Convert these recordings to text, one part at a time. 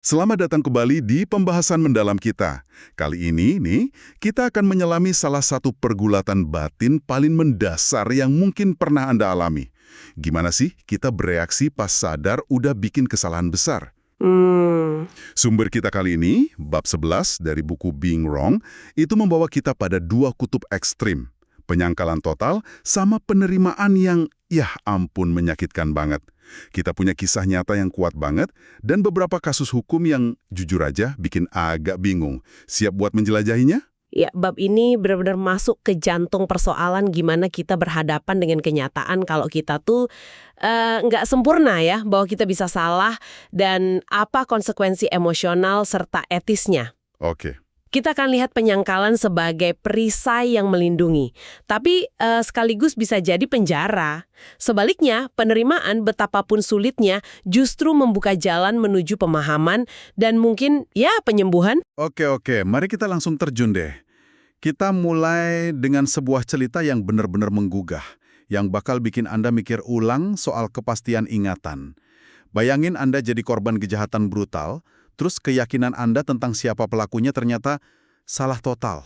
Selamat datang kembali di pembahasan mendalam kita. Kali ini kita akan menyelami salah satu pergulatan batin paling mendasar yang mungkin pernah Anda alami. Gimana sih kita bereaksi pas sadar udah bikin kesalahan besar? Sumber kita kali ini, bab 11 dari buku Being Wrong, itu membawa kita pada dua kutub ekstrim. Penyangkalan total sama penerimaan yang, ya ampun, menyakitkan banget. Kita punya kisah nyata yang kuat banget dan beberapa kasus hukum yang jujur aja bikin agak bingung. Siap buat menjelajahinya? Ya, bab ini benar-benar masuk ke jantung persoalan gimana kita berhadapan dengan kenyataan kalau kita tuh nggak sempurna ya, bahwa kita bisa salah dan apa konsekuensi emosional serta etisnya. Oke. Kita akan lihat penyangkalan sebagai perisai yang melindungi, tapi sekaligus bisa jadi penjara. Sebaliknya, penerimaan betapapun sulitnya justru membuka jalan menuju pemahaman dan mungkin ya penyembuhan. Oke. Mari kita langsung terjun deh. Kita mulai dengan sebuah cerita yang benar-benar menggugah, yang bakal bikin Anda mikir ulang soal kepastian ingatan. Bayangin Anda jadi korban kejahatan brutal, terus keyakinan Anda tentang siapa pelakunya ternyata salah total.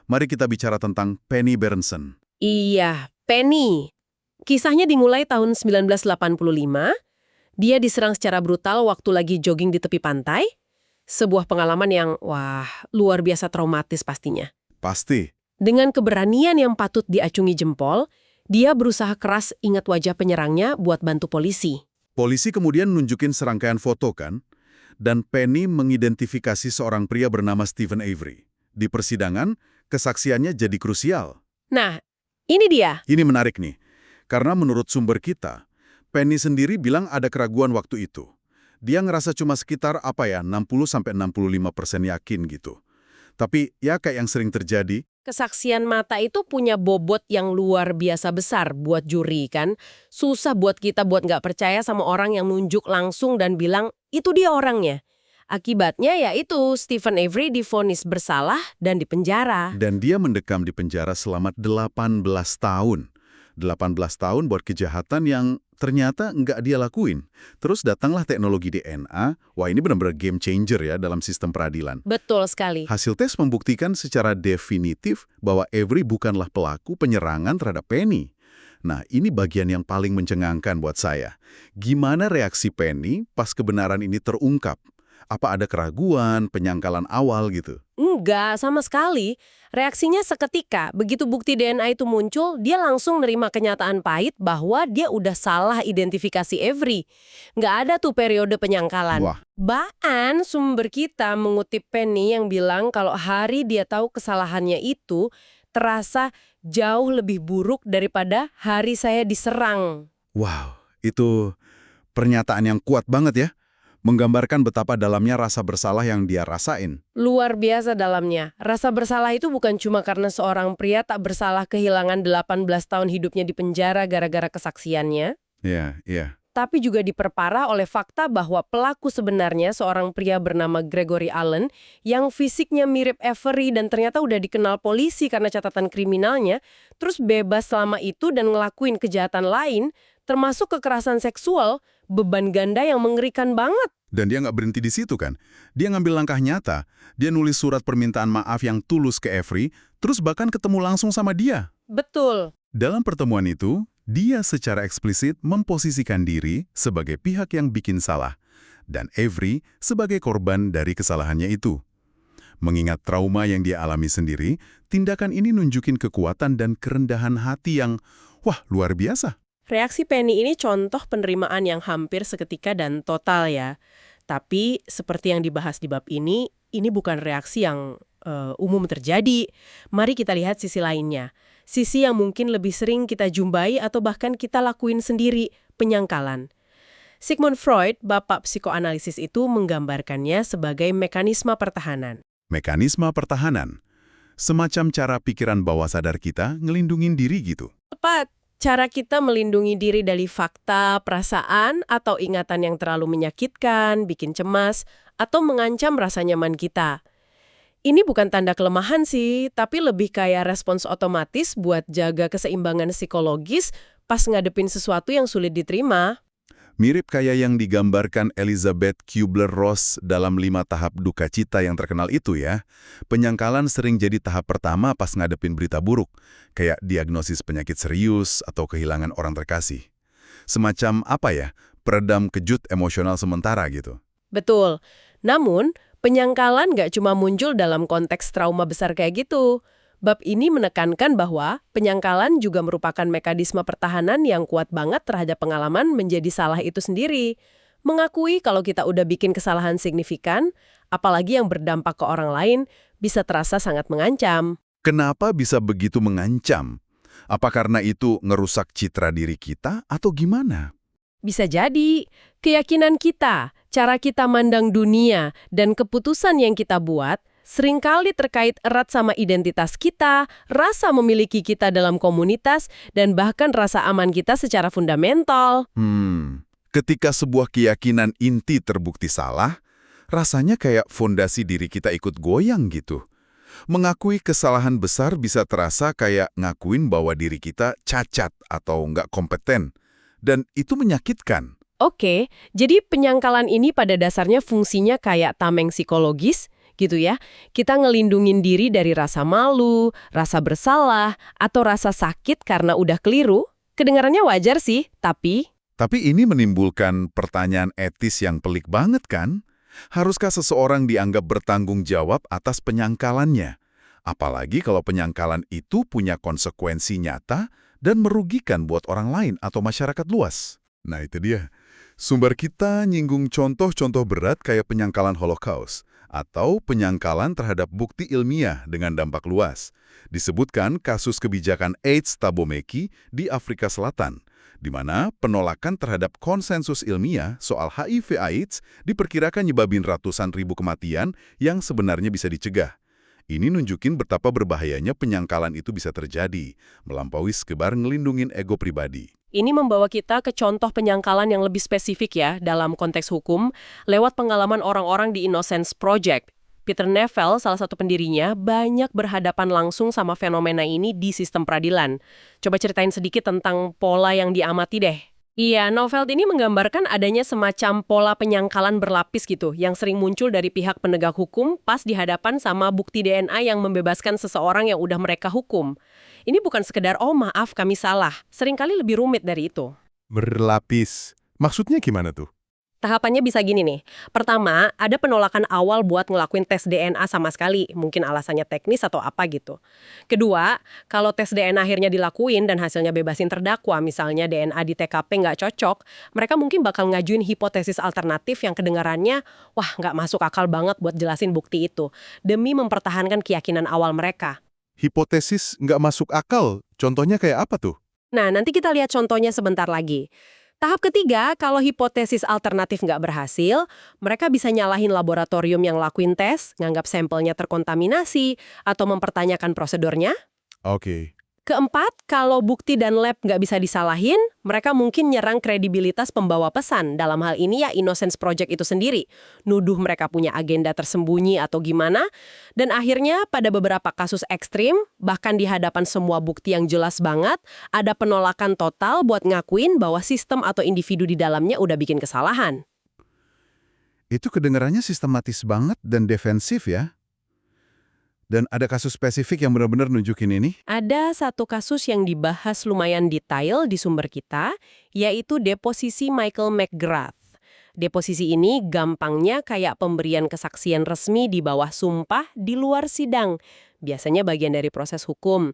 Mari kita bicara tentang Penny Berenson. Iya, Penny. Kisahnya dimulai tahun 1985. Dia diserang secara brutal waktu lagi jogging di tepi pantai. Sebuah pengalaman yang, wah, luar biasa traumatis pastinya. Pasti. Dengan keberanian yang patut diacungi jempol, dia berusaha keras ingat wajah penyerangnya buat bantu polisi. Polisi kemudian nunjukin serangkaian foto kan? Dan Penny mengidentifikasi seorang pria bernama Stephen Avery. Di persidangan, kesaksiannya jadi krusial. Nah, ini dia. Ini menarik nih, karena menurut sumber kita, Penny sendiri bilang ada keraguan waktu itu. Dia ngerasa cuma sekitar 60-65% yakin gitu. Tapi ya kayak yang sering terjadi. Kesaksian mata itu punya bobot yang luar biasa besar buat juri kan. Susah buat kita buat nggak percaya sama orang yang nunjuk langsung dan bilang, itu dia orangnya. Akibatnya yaitu Stephen Avery divonis bersalah dan dipenjara. Dan dia mendekam di penjara selama 18 tahun. 18 tahun buat kejahatan yang ternyata nggak dia lakuin. Terus datanglah teknologi DNA. Wah, ini benar-benar game changer ya dalam sistem peradilan. Betul sekali. Hasil tes membuktikan secara definitif bahwa Avery bukanlah pelaku penyerangan terhadap Penny. Nah, ini bagian yang paling mencengangkan buat saya. Gimana reaksi Penny pas kebenaran ini terungkap? Apa ada keraguan, penyangkalan awal gitu? Enggak, sama sekali. Reaksinya seketika. Begitu bukti DNA itu muncul, dia langsung nerima kenyataan pahit bahwa dia udah salah identifikasi Avery. Nggak ada tuh periode penyangkalan. Wah. Bahkan sumber kita mengutip Penny yang bilang kalau hari dia tahu kesalahannya itu terasa jauh lebih buruk daripada hari saya diserang. Wow, itu pernyataan yang kuat banget ya. Menggambarkan betapa dalamnya rasa bersalah yang dia rasain. Luar biasa dalamnya. Rasa bersalah itu bukan cuma karena seorang pria tak bersalah kehilangan 18 tahun hidupnya di penjara gara-gara kesaksiannya. Iya. Tapi juga diperparah oleh fakta bahwa pelaku sebenarnya seorang pria bernama Gregory Allen yang fisiknya mirip Avery dan ternyata udah dikenal polisi karena catatan kriminalnya, terus bebas selama itu dan ngelakuin kejahatan lain, termasuk kekerasan seksual, beban ganda yang mengerikan banget. Dan dia nggak berhenti di situ kan. Dia ngambil langkah nyata. Dia nulis surat permintaan maaf yang tulus ke Avery, terus bahkan ketemu langsung sama dia. Betul. Dalam pertemuan itu, dia secara eksplisit memposisikan diri sebagai pihak yang bikin salah, dan Avery sebagai korban dari kesalahannya itu. Mengingat trauma yang dia alami sendiri, tindakan ini nunjukin kekuatan dan kerendahan hati yang, wah, luar biasa. Reaksi Penny ini contoh penerimaan yang hampir seketika dan total ya. Tapi seperti yang dibahas di bab ini bukan reaksi yang umum terjadi. Mari kita lihat sisi lainnya. Sisi yang mungkin lebih sering kita jumpai atau bahkan kita lakuin sendiri, penyangkalan. Sigmund Freud, bapak psikoanalisis itu menggambarkannya sebagai mekanisme pertahanan. Mekanisme pertahanan. Semacam cara pikiran bawah sadar kita ngelindungin diri gitu. Tepat. Cara kita melindungi diri dari fakta, perasaan, atau ingatan yang terlalu menyakitkan, bikin cemas, atau mengancam rasa nyaman kita. Ini bukan tanda kelemahan sih, tapi lebih kayak respons otomatis buat jaga keseimbangan psikologis pas ngadepin sesuatu yang sulit diterima. Mirip kayak yang digambarkan Elizabeth Kubler-Ross dalam 5 tahap duka cita yang terkenal itu ya. Penyangkalan sering jadi tahap pertama pas ngadepin berita buruk, kayak diagnosis penyakit serius atau kehilangan orang terkasih. Semacam apa ya, peredam kejut emosional sementara gitu. Betul. Namun, penyangkalan nggak cuma muncul dalam konteks trauma besar kayak gitu. Bab ini menekankan bahwa penyangkalan juga merupakan mekanisme pertahanan yang kuat banget terhadap pengalaman menjadi salah itu sendiri. Mengakui kalau kita udah bikin kesalahan signifikan, apalagi yang berdampak ke orang lain, bisa terasa sangat mengancam. Kenapa bisa begitu mengancam? Apa karena itu ngerusak citra diri kita atau gimana? Bisa jadi, keyakinan kita, cara kita mandang dunia, dan keputusan yang kita buat seringkali terkait erat sama identitas kita, rasa memiliki kita dalam komunitas, dan bahkan rasa aman kita secara fundamental. Ketika sebuah keyakinan inti terbukti salah, rasanya kayak fondasi diri kita ikut goyang gitu. Mengakui kesalahan besar bisa terasa kayak ngakuin bahwa diri kita cacat atau nggak kompeten. Dan itu menyakitkan. Oke, jadi penyangkalan ini pada dasarnya fungsinya kayak tameng psikologis, gitu ya. Kita ngelindungin diri dari rasa malu, rasa bersalah, atau rasa sakit karena udah keliru. Kedengarannya wajar sih, tapi ini menimbulkan pertanyaan etis yang pelik banget kan? Haruskah seseorang dianggap bertanggung jawab atas penyangkalannya? Apalagi kalau penyangkalan itu punya konsekuensi nyata dan merugikan buat orang lain atau masyarakat luas. Nah itu dia. Sumber kita nyinggung contoh-contoh berat kayak penyangkalan Holocaust atau penyangkalan terhadap bukti ilmiah dengan dampak luas. Disebutkan kasus kebijakan AIDS Thabo Mbeki di Afrika Selatan, di mana penolakan terhadap konsensus ilmiah soal HIV/AIDS diperkirakan nyebabin ratusan ribu kematian yang sebenarnya bisa dicegah. Ini nunjukin betapa berbahayanya penyangkalan itu bisa terjadi, melampaui sekedar ngelindungin ego pribadi. ini membawa kita ke contoh penyangkalan yang lebih spesifik ya dalam konteks hukum lewat pengalaman orang-orang di Innocence Project. Peter Neville, salah satu pendirinya, banyak berhadapan langsung sama fenomena ini di sistem peradilan. Coba ceritain sedikit tentang pola yang diamati deh. Iya, novel ini menggambarkan adanya semacam pola penyangkalan berlapis gitu, yang sering muncul dari pihak penegak hukum pas dihadapan sama bukti DNA yang membebaskan seseorang yang udah mereka hukum. Ini bukan sekedar, oh maaf kami salah, seringkali lebih rumit dari itu. Berlapis. Maksudnya gimana tuh? Tahapannya bisa gini nih. Pertama, ada penolakan awal buat ngelakuin tes DNA sama sekali. Mungkin alasannya teknis atau apa gitu. Kedua, kalau tes DNA akhirnya dilakuin dan hasilnya bebasin terdakwa, misalnya DNA di TKP nggak cocok, mereka mungkin bakal ngajuin hipotesis alternatif yang kedengarannya, wah nggak masuk akal banget buat jelasin bukti itu, demi mempertahankan keyakinan awal mereka. Hipotesis nggak masuk akal. Contohnya kayak apa tuh? Nah, nanti kita lihat contohnya sebentar lagi. Tahap ketiga, kalau hipotesis alternatif nggak berhasil, mereka bisa nyalahin laboratorium yang lakuin tes, nganggap sampelnya terkontaminasi, atau mempertanyakan prosedurnya. Oke. Keempat, kalau bukti dan lab nggak bisa disalahin, mereka mungkin nyerang kredibilitas pembawa pesan. Dalam hal ini ya Innocence Project itu sendiri. Nuduh mereka punya agenda tersembunyi atau gimana. Dan akhirnya pada beberapa kasus ekstrim, bahkan di hadapan semua bukti yang jelas banget, ada penolakan total buat ngakuin bahwa sistem atau individu di dalamnya udah bikin kesalahan. Itu kedengarannya sistematis banget dan defensif ya. Dan ada kasus spesifik yang benar-benar nunjukin ini? Ada satu kasus yang dibahas lumayan detail di sumber kita, yaitu deposisi Michael McGrath. Deposisi ini gampangnya kayak pemberian kesaksian resmi di bawah sumpah di luar sidang. Biasanya bagian dari proses hukum.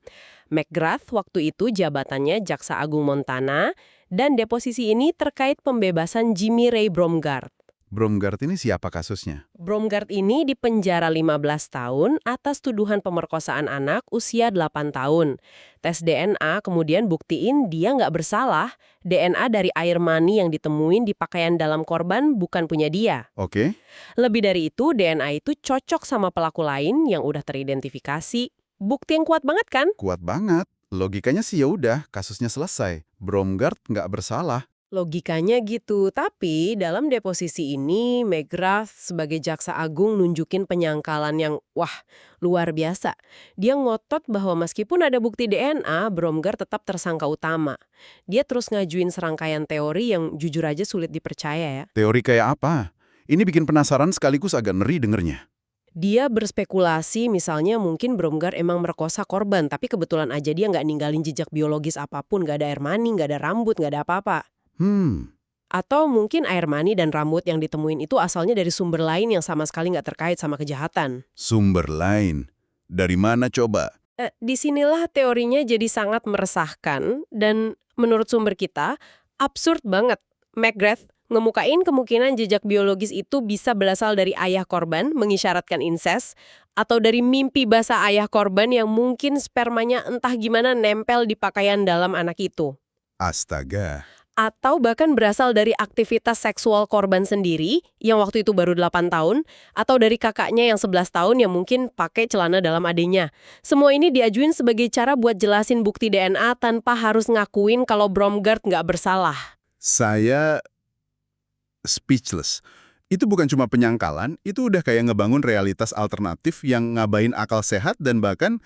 McGrath waktu itu jabatannya Jaksa Agung Montana, dan deposisi ini terkait pembebasan Jimmy Ray Bromgard. Bromgard ini siapa kasusnya? Bromgard ini dipenjara 15 tahun atas tuduhan pemerkosaan anak usia 8 tahun. Tes DNA kemudian buktiin dia nggak bersalah. DNA dari air mani yang ditemuin di pakaian dalam korban bukan punya dia. Oke. Lebih dari itu, DNA itu cocok sama pelaku lain yang udah teridentifikasi. Bukti yang kuat banget kan? Kuat banget. Logikanya sih ya udah, kasusnya selesai. Bromgard nggak bersalah. Logikanya gitu, tapi dalam deposisi ini McGrath sebagai jaksa agung nunjukin penyangkalan yang wah, luar biasa. Dia ngotot bahwa meskipun ada bukti DNA, Bromgar tetap tersangka utama. Dia terus ngajuin serangkaian teori yang jujur aja sulit dipercaya ya. Teori kayak apa? Ini bikin penasaran sekaligus agak ngeri dengernya. Dia berspekulasi misalnya mungkin Bromgar emang merkosa korban, tapi kebetulan aja dia nggak ninggalin jejak biologis apapun, nggak ada air mani, nggak ada rambut, nggak ada apa-apa. Atau mungkin air mani dan rambut yang ditemuin itu asalnya dari sumber lain yang sama sekali nggak terkait sama kejahatan. Sumber lain? Dari mana coba? Disinilah teorinya jadi sangat meresahkan dan menurut sumber kita, absurd banget. McGrath ngemukain kemungkinan jejak biologis itu bisa berasal dari ayah korban mengisyaratkan incest, atau dari mimpi basah ayah korban yang mungkin spermanya entah gimana nempel di pakaian dalam anak itu. Astaga. Atau bahkan berasal dari aktivitas seksual korban sendiri yang waktu itu baru 8 tahun, atau dari kakaknya yang 11 tahun yang mungkin pakai celana dalam adenya. Semua ini diajuin sebagai cara buat jelasin bukti DNA tanpa harus ngakuin kalau Bromgar nggak bersalah. Saya speechless. Itu bukan cuma penyangkalan, itu udah kayak ngebangun realitas alternatif yang ngabain akal sehat dan bahkan,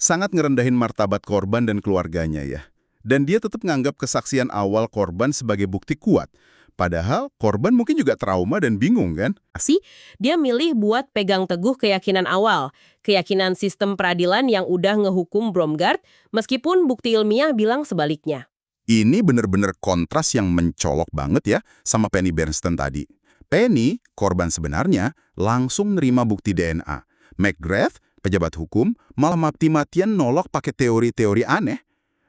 sangat ngerendahin martabat korban dan keluarganya ya. Dan dia tetap nganggap kesaksian awal korban sebagai bukti kuat. Padahal korban mungkin juga trauma dan bingung kan? Dia milih buat pegang teguh keyakinan awal, keyakinan sistem peradilan yang udah ngehukum Bromgar, meskipun bukti ilmiah bilang sebaliknya. Ini bener-bener kontras yang mencolok banget ya sama Penny Bernstein tadi. Penny, korban sebenarnya, langsung nerima bukti DNA. McGrath, pejabat hukum, malah mati-matian nolak pakai teori-teori aneh.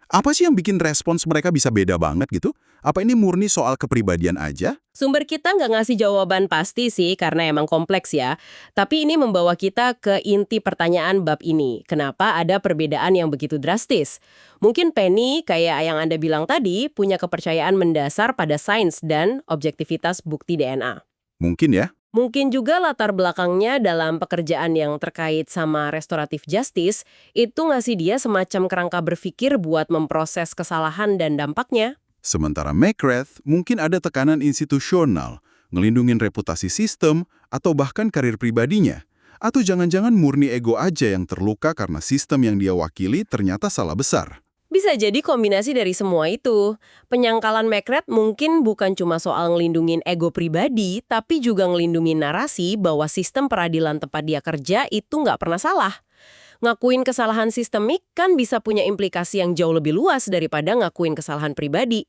Apa sih yang bikin respons mereka bisa beda banget gitu? Apa ini murni soal kepribadian aja? Sumber kita nggak ngasih jawaban pasti sih, karena emang kompleks ya. Tapi ini membawa kita ke inti pertanyaan bab ini. Kenapa ada perbedaan yang begitu drastis? Mungkin Penny, kayak yang Anda bilang tadi, punya kepercayaan mendasar pada sains dan objektivitas bukti DNA. Mungkin ya. Mungkin juga latar belakangnya dalam pekerjaan yang terkait sama restoratif justice, itu ngasih dia semacam kerangka berpikir buat memproses kesalahan dan dampaknya. Sementara McGrath mungkin ada tekanan institusional, ngelindungin reputasi sistem, atau bahkan karir pribadinya. Atau jangan-jangan murni ego aja yang terluka karena sistem yang dia wakili ternyata salah besar. Bisa jadi kombinasi dari semua itu. Penyangkalan McGrath mungkin bukan cuma soal ngelindungin ego pribadi, tapi juga ngelindungin narasi bahwa sistem peradilan tempat dia kerja itu nggak pernah salah. Ngakuin kesalahan sistemik kan bisa punya implikasi yang jauh lebih luas daripada ngakuin kesalahan pribadi.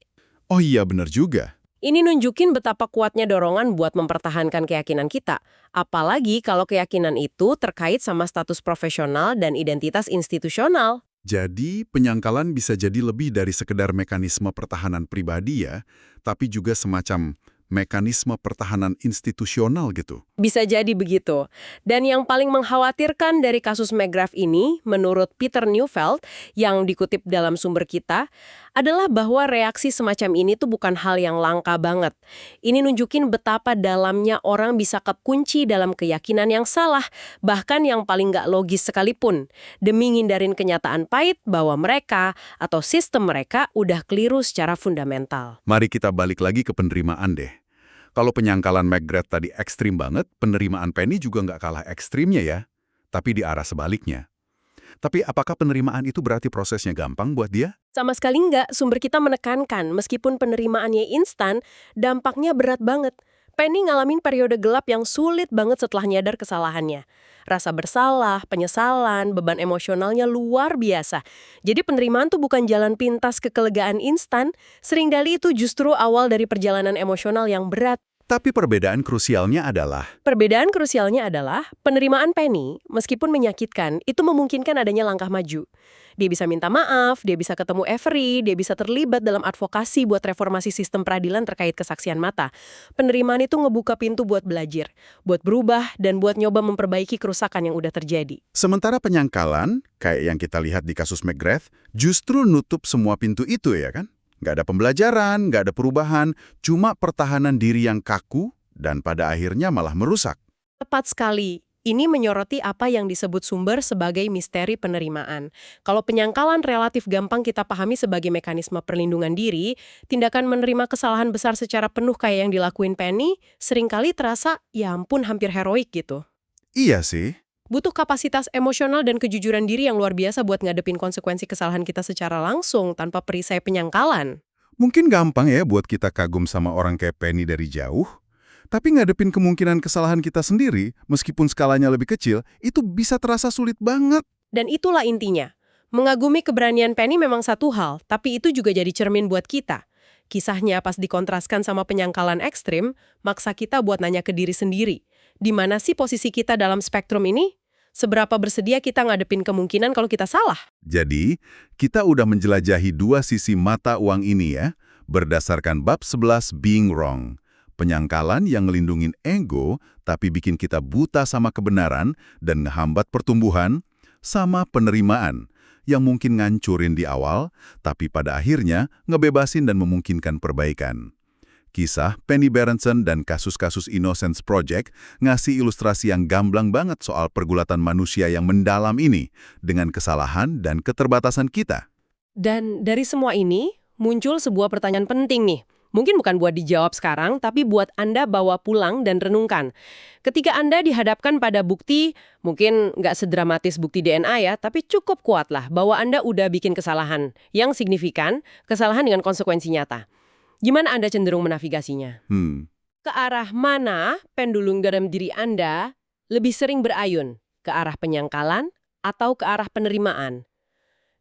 Oh iya, benar juga. Ini nunjukin betapa kuatnya dorongan buat mempertahankan keyakinan kita. Apalagi kalau keyakinan itu terkait sama status profesional dan identitas institusional. Jadi, penyangkalan bisa jadi lebih dari sekedar mekanisme pertahanan pribadi ya, tapi juga semacam mekanisme pertahanan institusional gitu. Bisa jadi begitu. Dan yang paling mengkhawatirkan dari kasus McGrath ini, menurut Peter Neufeld, yang dikutip dalam sumber kita, adalah bahwa reaksi semacam ini tuh bukan hal yang langka banget. Ini nunjukin betapa dalamnya orang bisa kekunci dalam keyakinan yang salah, bahkan yang paling nggak logis sekalipun, demi ngindarin kenyataan pahit bahwa mereka atau sistem mereka udah keliru secara fundamental. Mari kita balik lagi ke penerimaan deh. Kalau penyangkalan McGrath tadi ekstrim banget, penerimaan Penny juga nggak kalah ekstrimnya ya, tapi di arah sebaliknya. Tapi apakah penerimaan itu berarti prosesnya gampang buat dia? Sama sekali nggak, sumber kita menekankan meskipun penerimaannya instan, dampaknya berat banget. Penny ngalamin periode gelap yang sulit banget setelah nyadar kesalahannya. Rasa bersalah, penyesalan, beban emosionalnya luar biasa. Jadi penerimaan tuh bukan jalan pintas ke kelegaan instan, seringkali itu justru awal dari perjalanan emosional yang berat. Tapi perbedaan krusialnya adalah Penerimaan Penny, meskipun menyakitkan, itu memungkinkan adanya langkah maju. Dia bisa minta maaf, dia bisa ketemu Avery, dia bisa terlibat dalam advokasi buat reformasi sistem peradilan terkait kesaksian mata. Penerimaan itu ngebuka pintu buat belajar, buat berubah, dan buat nyoba memperbaiki kerusakan yang udah terjadi. sementara penyangkalan, kayak yang kita lihat di kasus McGrath, justru nutup semua pintu itu ya kan? Nggak ada pembelajaran, nggak ada perubahan, cuma pertahanan diri yang kaku dan pada akhirnya malah merusak. Tepat sekali. Ini menyoroti apa yang disebut sumber sebagai misteri penerimaan. Kalau penyangkalan relatif gampang kita pahami sebagai mekanisme perlindungan diri, tindakan menerima kesalahan besar secara penuh kayak yang dilakuin Penny, seringkali terasa, ya ampun, hampir heroik gitu. Iya sih. Butuh kapasitas emosional dan kejujuran diri yang luar biasa buat ngadepin konsekuensi kesalahan kita secara langsung tanpa perisai penyangkalan. Mungkin gampang ya buat kita kagum sama orang kayak Penny dari jauh, tapi ngadepin kemungkinan kesalahan kita sendiri, meskipun skalanya lebih kecil, itu bisa terasa sulit banget. Dan itulah intinya. Mengagumi keberanian Penny memang satu hal, tapi itu juga jadi cermin buat kita. Kisahnya pas dikontraskan sama penyangkalan ekstrim, maksa kita buat nanya ke diri sendiri. Di mana sih posisi kita dalam spektrum ini? Seberapa bersedia kita ngadepin kemungkinan kalau kita salah? Jadi, kita udah menjelajahi dua sisi mata uang ini ya, berdasarkan bab 11 Being Wrong. Penyangkalan yang ngelindungin ego, tapi bikin kita buta sama kebenaran dan ngehambat pertumbuhan, sama penerimaan, yang mungkin ngancurin di awal, tapi pada akhirnya ngebebasin dan memungkinkan perbaikan. Kisah Penny Berenson dan kasus-kasus Innocence Project ngasih ilustrasi yang gamblang banget soal pergulatan manusia yang mendalam ini, dengan kesalahan dan keterbatasan kita. Dan dari semua ini, muncul sebuah pertanyaan penting nih. Mungkin bukan buat dijawab sekarang, tapi buat Anda bawa pulang dan renungkan. Ketika Anda dihadapkan pada bukti, mungkin nggak sedramatis bukti DNA ya, tapi cukup kuatlah bahwa Anda udah bikin kesalahan yang signifikan, kesalahan dengan konsekuensi nyata. Gimana Anda cenderung menavigasinya? Ke arah mana pendulum dalam diri Anda lebih sering berayun? Ke arah penyangkalan atau ke arah penerimaan?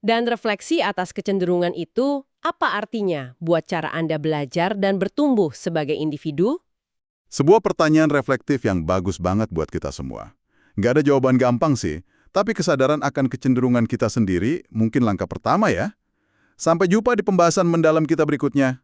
Dan refleksi atas kecenderungan itu, apa artinya buat cara Anda belajar dan bertumbuh sebagai individu? Sebuah pertanyaan reflektif yang bagus banget buat kita semua. Nggak ada jawaban gampang sih, tapi kesadaran akan kecenderungan kita sendiri mungkin langkah pertama ya. Sampai jumpa di pembahasan mendalam kita berikutnya.